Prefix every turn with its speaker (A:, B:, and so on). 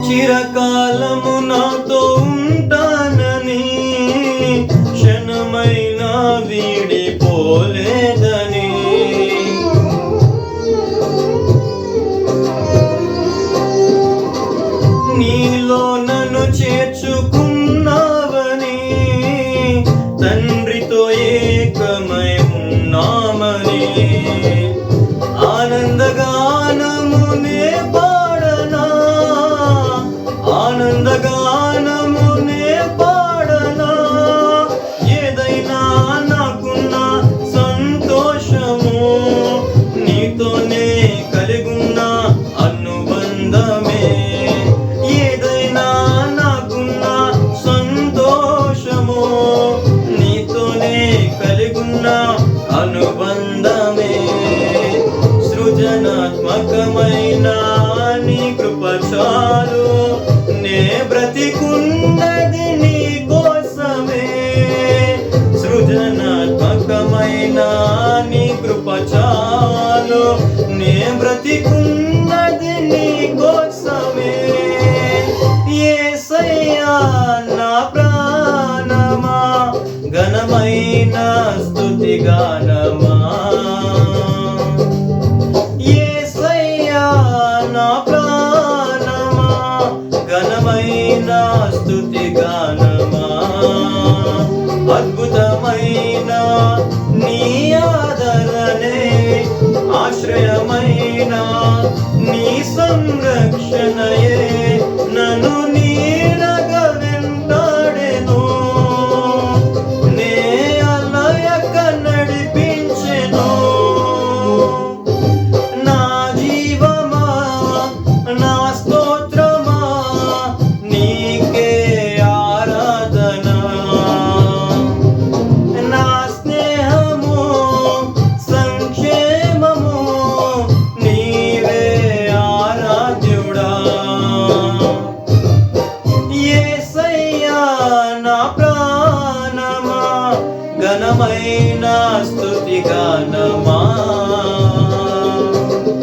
A: చిరకాలము నాతో ఉంటానని, క్షణమైనా వీడిపోలేదని, నీలో నన్ను చేర్చుకున్నావని, తండ్రితో ఏకమై ఉన్నామని, ఆనందగానమునే పాడనా, ఆనందగానమునే పాడనా, ఏదైనా నాకున్న సంతోషము నీతోనే కలిగున్న అనుబంధమే, ఏదైనా నాకున్న సంతోషము నీతోనే కలిగున్న అనుబంధమే, సృజనాత్మకమైన నీ కృప చాలు, నే బ్రతికున్నది నీ కోసమే, సృజనాత్మకమైన నీ కృప చాలు, నే బ్రతికున్నది నీ కోసమే, యేసయ్యా నా ప్రాణమా, ఘనమైన స్తుతి గానమా, యేసయ్యా నా ప్రాణమా, ఘనమైన స్తుతి గానమా, అద్భుతమైన నీ ఆదరణే, ఆశ్రయమైన నీ సంరక్షణయే నన్ను నీడగా వెంటాడెను, నే అలయక నడిపించెను, నా జీవమా నా స్తోత్రమా నీకే ఆరాధన, నా స్నేహము సంక్షేమము నీవే ఆరాధ్యుడా, యేసయ్యా నా ప్రాణమా, ఘనమైన స్తుతి గానమా.